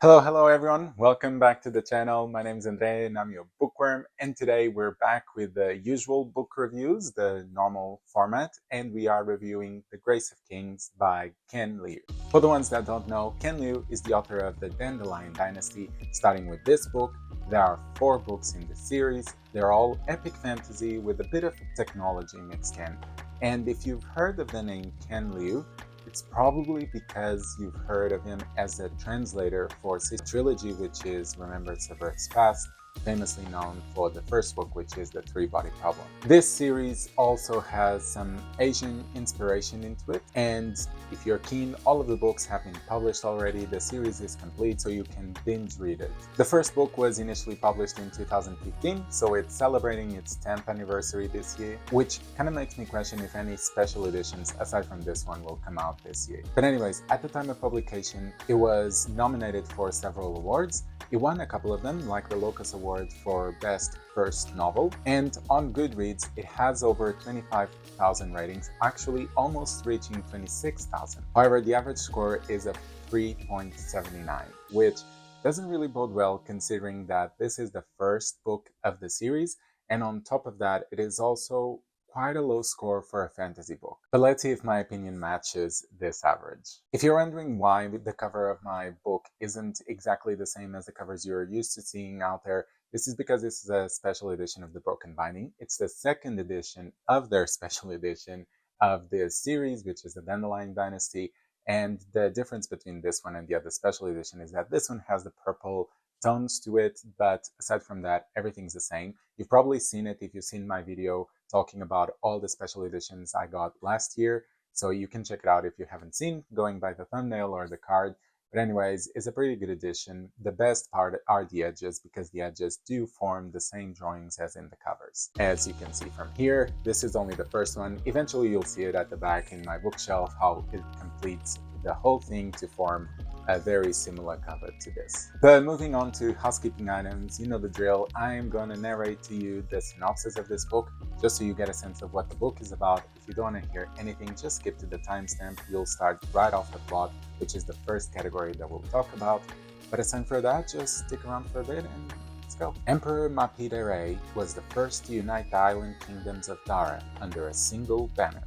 Hello everyone. Welcome back to the channel. My name is Andre and I'm your bookworm. And today we're back with the usual book reviews, the normal format, and we are reviewing The Grace of Kings by Ken Liu. For the ones that don't know, Ken Liu is the author of the Dandelion Dynasty. Starting with this book, there are 4 books in the series. They're all epic fantasy with a bit of technology mixed in. And if you've heard of the name Ken Liu, it's probably because you've heard of him as a translator for his trilogy, which is Remembrance of Earth's Past, famously known for the first book, which is The Three-Body Problem. This series also has some Asian inspiration into it, and if you're keen, all of the books have been published already. The series is complete, so you can binge read it. The first book was initially published in 2015, so it's celebrating its 10th anniversary this year, which kind of makes me question if any special editions, aside from this one, will come out this year. But anyways, at the time of publication, it was nominated for several awards. It won a couple of them, like the Locus Award for Best First Novel, and on Goodreads, it has over 25,000 ratings, actually almost reaching 26,000. However, the average score is a 3.79, which doesn't really bode well considering that this is the first book of the series, and on top of that, it is also quite a low score for a fantasy book. But let's see if my opinion matches this average. If you're wondering why the cover of my book isn't exactly the same as the covers you're used to seeing out there, this is because this is a special edition of the Broken Binding. It's the second edition of their special edition of this series, which is the Dandelion Dynasty. And the difference between this one and the other special edition is that this one has the purple tones to it, but aside from that, everything's the same. You've probably seen it if you've seen my video talking about all the special editions I got last year, so you can check it out if you haven't seen, going by the thumbnail or the card. But anyways, it's a pretty good edition. The best part are the edges, because the edges do form the same drawings as in the covers. As you can see from here, this is only the first one. Eventually you'll see it at the back in my bookshelf, how it completes the whole thing to form a very similar cover to this. But moving on to housekeeping items, you know the drill. I am going to narrate to you the synopsis of this book, just so you get a sense of what the book is about. If you don't want to hear anything, just skip to the timestamp. You'll start right off the plot, which is the first category that we'll talk about. But aside from that, just stick around for a bit and let's go. Emperor Mapidere was the first to unite the island kingdoms of Dara under a single banner.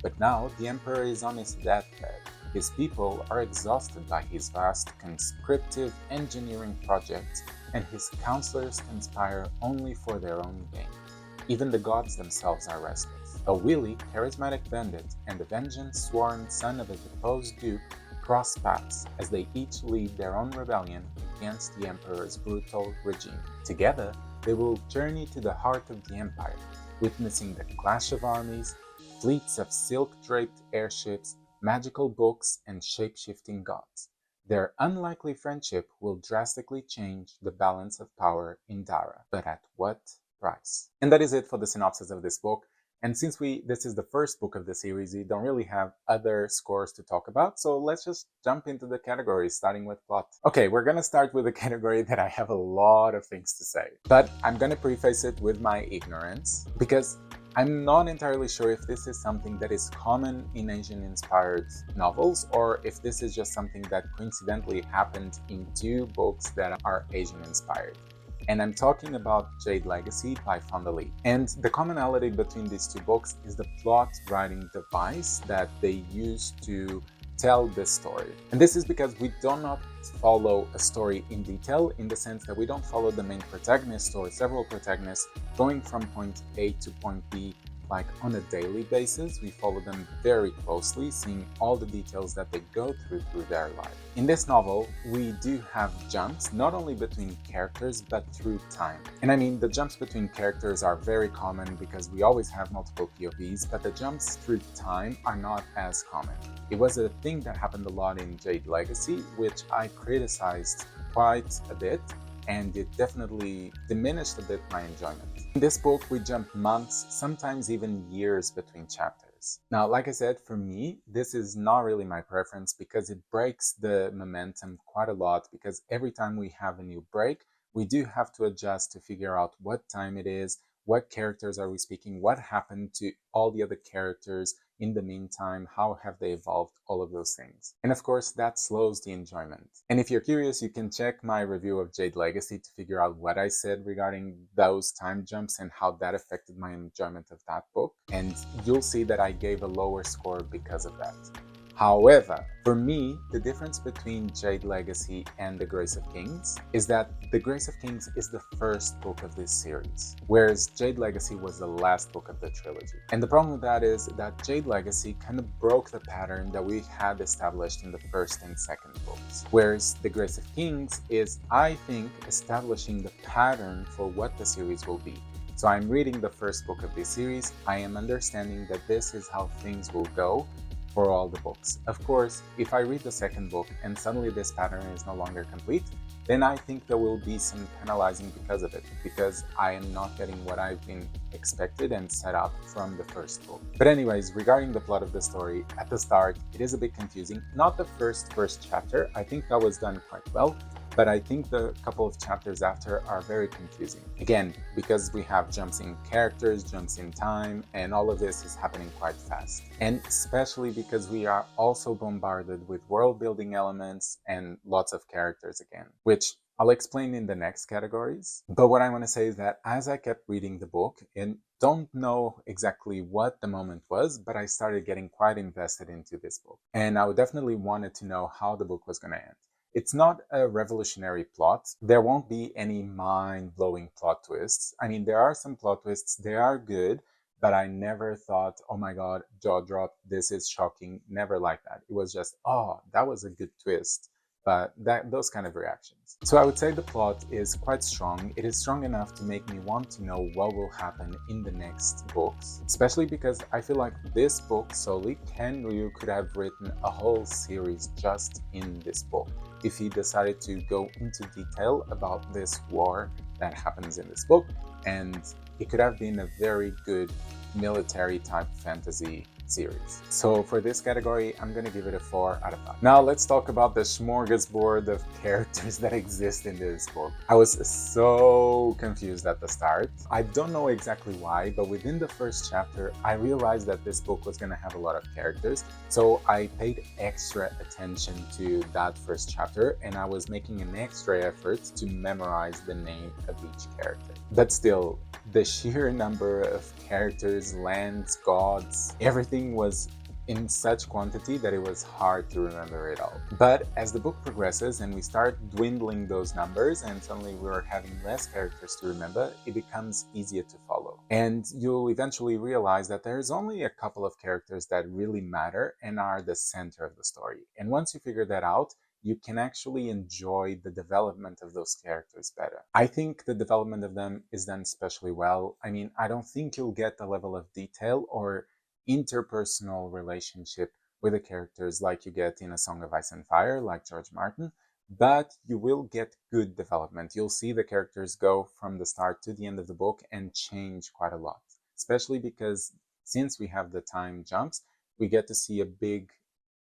But now the emperor is on his deathbed. His people are exhausted by his vast conscriptive engineering projects, and his counselors conspire only for their own gain. Even the gods themselves are restless. A wily, charismatic bandit and the vengeance-sworn son of a deposed duke cross paths as they each lead their own rebellion against the emperor's brutal regime. Together, they will journey to the heart of the empire, witnessing the clash of armies, fleets of silk-draped airships, magical books, and shape-shifting gods. Their unlikely friendship will drastically change the balance of power in Dara, but at what price? And that is it for the synopsis of this book. And since this is the first book of the series, we don't really have other scores to talk about, so let's just jump into the categories, starting with plot. Okay, we're gonna start with a category that I have a lot of things to say, but I'm gonna preface it with my ignorance, because I'm not entirely sure if this is something that is common in Asian-inspired novels, or if this is just something that coincidentally happened in 2 books that are Asian-inspired. And I'm talking about Jade Legacy by Fonda Lee. And the commonality between these 2 books is the plot writing device that they use to tell this story. And this is because we do not follow a story in detail, in the sense that we don't follow the main protagonist or several protagonists going from point A to point B like on a daily basis. We follow them very closely, seeing all the details that they go through their life. In this novel, we do have jumps, not only between characters, but through time. And I mean, the jumps between characters are very common because we always have multiple POVs, but the jumps through time are not as common. It was a thing that happened a lot in Jade Legacy, which I criticized quite a bit, and it definitely diminished a bit my enjoyment. In this book, we jump months, sometimes even years between chapters. Now, like I said, for me, this is not really my preference because it breaks the momentum quite a lot, because every time we have a new break, we do have to adjust to figure out what time it is, what characters are we speaking, what happened to all the other characters, in the meantime, how have they evolved, all of those things. And of course, that slows the enjoyment. And if you're curious, you can check my review of Jade Legacy to figure out what I said regarding those time jumps and how that affected my enjoyment of that book. And you'll see that I gave a lower score because of that. However, for me, the difference between Jade Legacy and The Grace of Kings is that The Grace of Kings is the first book of this series, whereas Jade Legacy was the last book of the trilogy. And the problem with that is that Jade Legacy kind of broke the pattern that we had established in the first and second books, whereas The Grace of Kings is, I think, establishing the pattern for what the series will be. So I'm reading the first book of this series, I am understanding that this is how things will go for all the books. Of course, if I read the second book and suddenly this pattern is no longer complete, then I think there will be some penalizing because of it, because I am not getting what I've been expected and set up from the first book. But anyways, regarding the plot of the story, at the start, it is a bit confusing. Not the first chapter, I think that was done quite well, but I think the couple of chapters after are very confusing. Again, because we have jumps in characters, jumps in time, and all of this is happening quite fast. And especially because we are also bombarded with world building elements and lots of characters again, which I'll explain in the next categories. But what I want to say is that as I kept reading the book, and don't know exactly what the moment was, but I started getting quite invested into this book. And I definitely wanted to know how the book was going to end. It's not a revolutionary plot. There won't be any mind-blowing plot twists. I mean, there are some plot twists, they are good, but I never thought, oh my god, jaw drop, this is shocking. Never like that. It was just, oh, that was a good twist. But those kind of reactions. So I would say the plot is quite strong. It is strong enough to make me want to know what will happen in the next books, especially because I feel like this book solely, Ken Liu could have written a whole series just in this book if he decided to go into detail about this war that happens in this book, and it could have been a very good military type fantasy series. So for this category, I'm gonna give it a 4 out of 5. Now let's talk about the smorgasbord of characters that exist in this book. I was so confused at the start. I don't know exactly why, but within the first chapter, I realized that this book was gonna have a lot of characters. So I paid extra attention to that first chapter, and I was making an extra effort to memorize the name of each character. But still, the sheer number of characters, lands, gods, everything was in such quantity that it was hard to remember it all. But as the book progresses and we start dwindling those numbers and suddenly we're having less characters to remember, it becomes easier to follow. And you'll eventually realize that there's only a couple of characters that really matter and are the center of the story. And once you figure that out, you can actually enjoy the development of those characters better. I think the development of them is done especially well. I mean, I don't think you'll get the level of detail or interpersonal relationship with the characters like you get in A Song of Ice and Fire, like George Martin, but you will get good development. You'll see the characters go from the start to the end of the book and change quite a lot, especially because since we have the time jumps, we get to see a big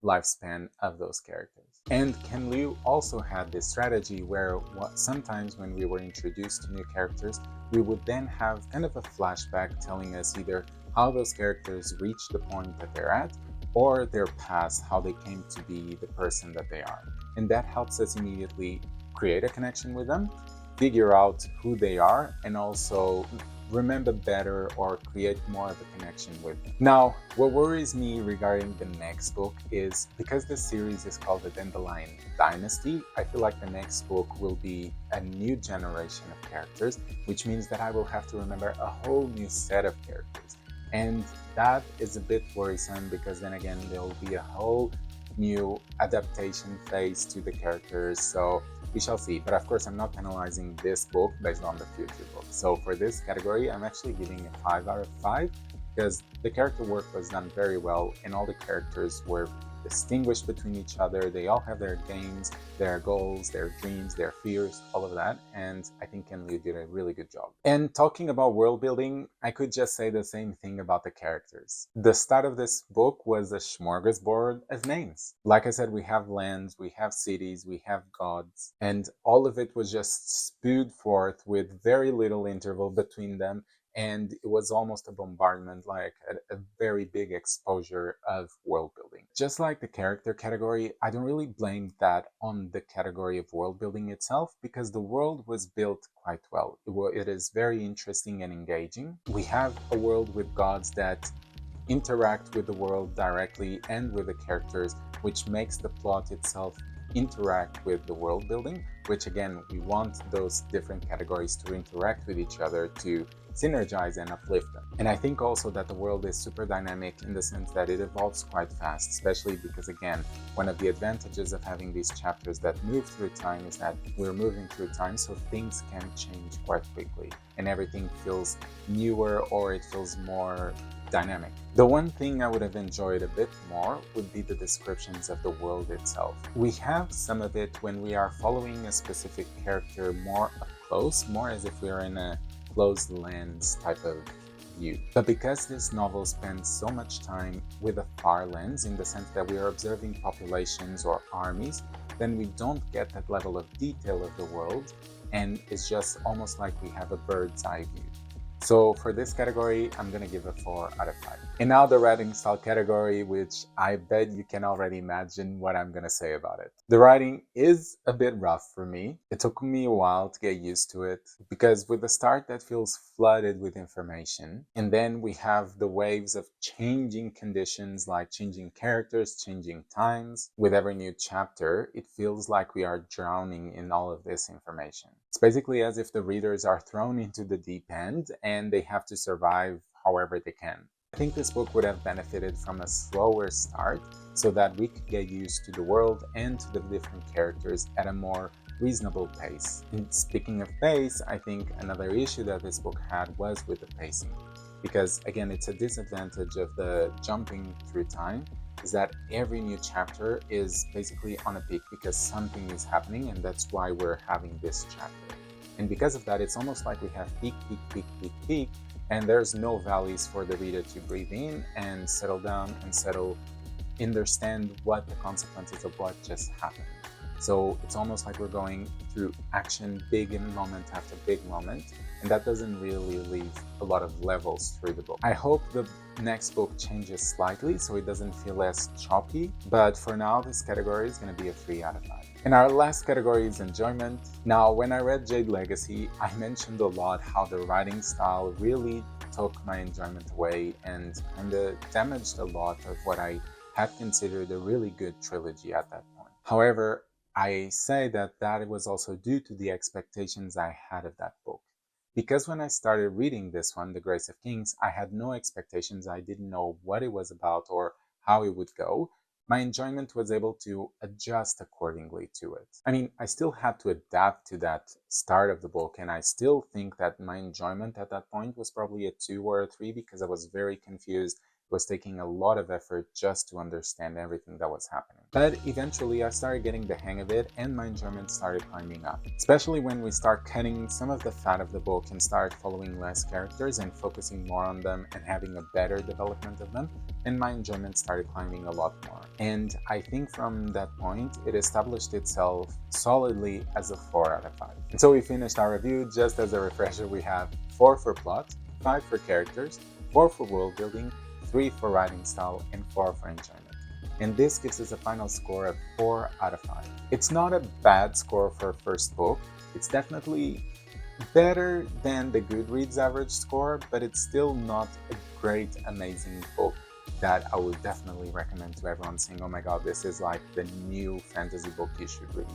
lifespan of those characters. And Ken Liu also had this strategy where sometimes when we were introduced to new characters, we would then have kind of a flashback telling us either how those characters reached the point that they're at, or their past, how they came to be the person that they are. And that helps us immediately create a connection with them, figure out who they are, and also remember better or create more of a connection with them. Now, what worries me regarding the next book is because this series is called the Dandelion Dynasty, I feel like the next book will be a new generation of characters, which means that I will have to remember a whole new set of characters. And that is a bit worrisome because then again, there will be a whole new adaptation phase to the characters. So we shall see. But of course, I'm not penalizing this book based on the future book. So for this category, I'm actually giving it 5 out of 5 because the character work was done very well and all the characters were distinguished between each other. They all have their gains, their goals, their dreams, their fears, all of that. And I think Ken Liu did a really good job. And talking about world building, I could just say the same thing about the characters. The start of this book was a smorgasbord of names. Like I said, we have lands, we have cities, we have gods, and all of it was just spewed forth with very little interval between them. and it was almost a bombardment, like a very big exposure of world building. Just like the character category, I don't really blame that on the category of world building itself, because the world was built quite well. It is very interesting and engaging. We have a world with gods that interact with the world directly and with the characters, which makes the plot itself interact with the world building, which again, we want those different categories to interact with each other to synergize and uplift them. And I think also that the world is super dynamic in the sense that it evolves quite fast, especially because again, one of the advantages of having these chapters that move through time is that we're moving through time, so things can change quite quickly and everything feels newer, or it feels more dynamic. The one thing I would have enjoyed a bit more would be the descriptions of the world itself. We have some of it when we are following a specific character more up close, more as if we are in a closed lens type of view. But because this novel spends so much time with a far lens, in the sense that we are observing populations or armies, then we don't get that level of detail of the world, and it's just almost like we have a bird's eye view. So for this category, I'm going to give a 4 out of 5. And now the writing style category, which I bet you can already imagine what I'm going to say about it. The writing is a bit rough for me. It took me a while to get used to it, because with the start that feels flooded with information, and then we have the waves of changing conditions, like changing characters, changing times. With every new chapter, it feels like we are drowning in all of this information. It's basically as if the readers are thrown into the deep end and they have to survive however they can. I think this book would have benefited from a slower start so that we could get used to the world and to the different characters at a more reasonable pace. And speaking of pace, I think another issue that this book had was with the pacing. Because again, it's a disadvantage of the jumping through time, is that every new chapter is basically on a peak because something is happening, and that's why we're having this chapter. And because of that, it's almost like we have peak, peak, peak, peak, peak, and there's no valleys for the reader to breathe in and settle down and understand what the consequences of what just happened. So it's almost like we're going through action, big moment after big moment, and that doesn't really leave a lot of levels through the book. I hope the next book changes slightly so it doesn't feel as choppy, but for now this category is going to be a 3 out of 5. And our last category is enjoyment. Now, when I read Jade Legacy, I mentioned a lot how the writing style really took my enjoyment away and kind of damaged a lot of what I had considered a really good trilogy at that point. However, I say that was also due to the expectations I had of that book. Because when I started reading this one, The Grace of Kings, I had no expectations. I didn't know what it was about or how it would go. My enjoyment was able to adjust accordingly to it. I mean, I still had to adapt to that start of the book, and I still think that my enjoyment at that point was probably a 2 or a 3 because I was very confused. It was taking a lot of effort just to understand everything that was happening. But eventually I started getting the hang of it and my enjoyment started climbing up. Especially when we start cutting some of the fat of the book and start following less characters and focusing more on them and having a better development of them, and my enjoyment started climbing a lot more. And I think from that point, it established itself solidly as a 4 out of 5. And so we finished our review. Just as a refresher, we have 4 for plot, 5 for characters, 4 for world building, 3 for writing style, and 4 for enjoyment. And this gives us a final score of 4 out of 5. It's not a bad score for a first book. It's definitely better than the Goodreads average score, but it's still not a great, amazing book that I would definitely recommend to everyone saying, oh my god, this is like the new fantasy book you should read.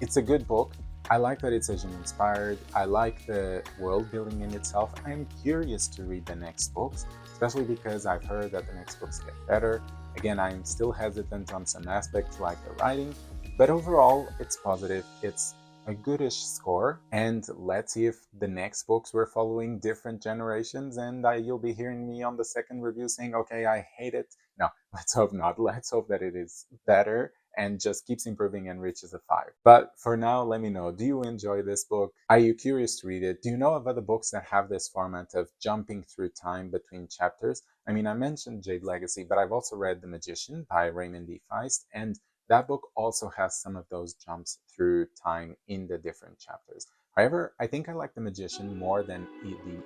It's a good book. I like that it's Asian inspired. I like the world building in itself. I'm curious to read the next books, especially because I've heard that the next books get better. Again, I'm still hesitant on some aspects like the writing, but overall it's positive. It's a goodish score, and let's see if the next books we're following different generations, and you'll be hearing me on the second review saying, okay, I hate it. No, let's hope not. Let's hope that it is better and just keeps improving and reaches a 5. But for now, let me know, do you enjoy this book? Are you curious to read it? Do you know of other books that have this format of jumping through time between chapters? I mean, I mentioned Jade Legacy, but I've also read The Magician by Raymond D. Feist, and that book also has some of those jumps through time in the different chapters. However, I think I like the Magician more than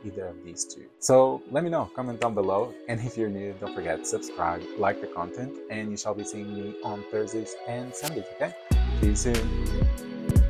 either of these two. So let me know, comment down below, and if you're new, don't forget to subscribe, like the content, and you shall be seeing me on Thursdays and Sundays, okay? See you soon!